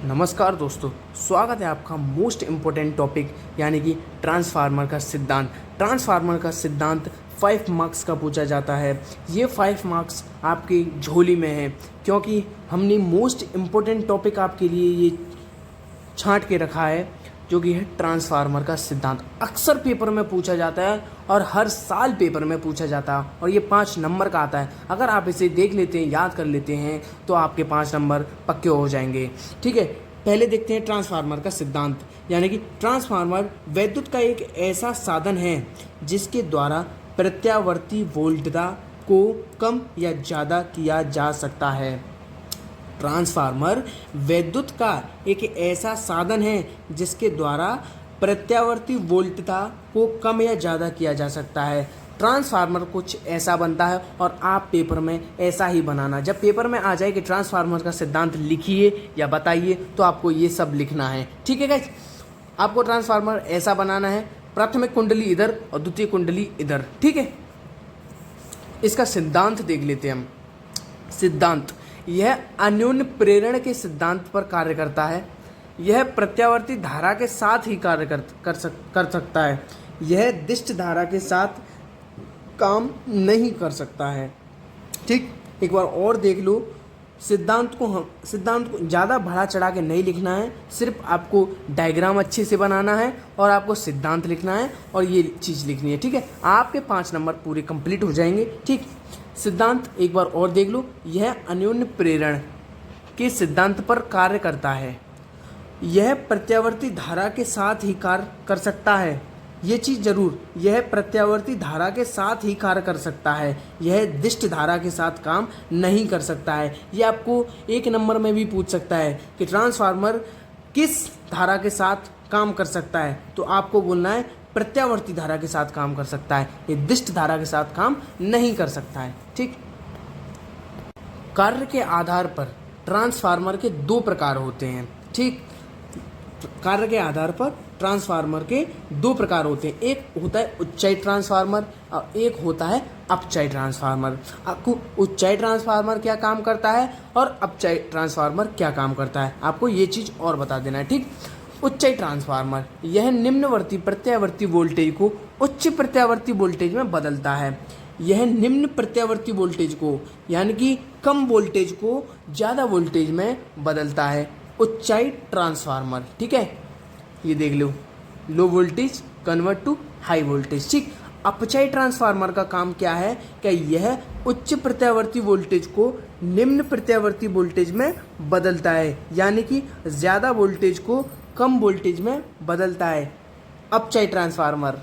नमस्कार दोस्तों, स्वागत है आपका मोस्ट इम्पोर्टेंट टॉपिक यानी कि ट्रांसफार्मर का सिद्धांत। ट्रांसफार्मर का सिद्धांत 5 मार्क्स का पूछा जाता है। ये 5 मार्क्स आपकी झोली में है क्योंकि हमने मोस्ट इम्पोर्टेंट टॉपिक आपके लिए ये छांट के रखा है जो कि है ट्रांसफार्मर का सिद्धांत। अक्सर पेपर में पूछा जाता है और हर साल पेपर में पूछा जाता है और ये 5 नंबर का आता है। अगर आप इसे देख लेते हैं, याद कर लेते हैं तो आपके 5 नंबर पक्के हो जाएंगे। ठीक है, पहले देखते हैं ट्रांसफार्मर का सिद्धांत। यानी कि ट्रांसफार्मर विद्युत का एक ऐसा साधन है जिसके द्वारा प्रत्यावर्ती वोल्टता को कम या ज़्यादा किया जा सकता है। ट्रांसफार्मर विद्युत का एक ऐसा साधन है जिसके द्वारा प्रत्यावर्ती वोल्टता को कम या ज़्यादा किया जा सकता है। ट्रांसफार्मर कुछ ऐसा बनता है और आप पेपर में ऐसा ही बनाना। जब पेपर में आ जाए कि ट्रांसफार्मर का सिद्धांत लिखिए या बताइए तो आपको ये सब लिखना है। ठीक है गाइस, आपको ट्रांसफार्मर ऐसा बनाना है, प्राथमिक कुंडली इधर और द्वितीय कुंडली इधर। ठीक है, इसका सिद्धांत देख लेते हैं हम। सिद्धांत यह अन्योन्य प्रेरण के सिद्धांत पर कार्य करता है। यह प्रत्यावर्ती धारा के साथ ही कार्य कर सकता है। यह दिष्ट धारा के साथ काम नहीं कर सकता है। ठीक, एक बार और देख लो। सिद्धांत को ज़्यादा बढ़ा चढ़ा के नहीं लिखना है, सिर्फ आपको डायग्राम अच्छे से बनाना है और आपको सिद्धांत लिखना है और ये चीज़ लिखनी है। ठीक है, आपके 5 नंबर पूरे कंप्लीट हो जाएंगे। ठीक, सिद्धांत एक बार और देख लो। यह अन्योन्य प्रेरण के सिद्धांत पर कार्य करता है। यह प्रत्यावर्ती धारा के साथ ही कार्य कर सकता है। ये चीज़ जरूर, यह प्रत्यावर्ती धारा के साथ ही कार्य कर सकता है। यह दिष्ट धारा के साथ काम नहीं कर सकता है। ये आपको 1 नंबर में भी पूछ सकता है कि ट्रांसफार्मर किस धारा के साथ काम कर सकता है, तो आपको बोलना है प्रत्यावर्ती धारा के साथ काम कर सकता है। ये दिष्ट धारा के साथ काम नहीं कर सकता है। ठीक, कार्य के आधार पर ट्रांसफार्मर के 2 प्रकार होते हैं। ठीक, कार्य के आधार पर ट्रांसफार्मर के 2 प्रकार होते हैं। एक होता है उच्चाई ट्रांसफार्मर और एक होता है अपचाई ट्रांसफार्मर। आपको उच्चाई ट्रांसफार्मर क्या काम करता है और अपचाई ट्रांसफार्मर क्या काम करता है, आपको ये चीज़ और बता देना है। ठीक, उच्चाई ट्रांसफार्मर यह निम्नवर्ती प्रत्यावर्ती वोल्टेज को उच्च प्रत्यावर्ती वोल्टेज में बदलता है। यह निम्न प्रत्यावर्ती वोल्टेज को यानी कि कम वोल्टेज को ज़्यादा वोल्टेज में बदलता है। उच्चाई ट्रांसफार्मर, ठीक है, ये देख लो, low voltage convert to high voltage. ठीक, अपचाई ट्रांसफार्मर का काम क्या है कि यह उच्च प्रत्यावर्ती वोल्टेज को निम्न प्रत्यावर्ती वोल्टेज में बदलता है, यानी कि ज़्यादा वोल्टेज को कम वोल्टेज में बदलता है। अपचाई ट्रांसफार्मर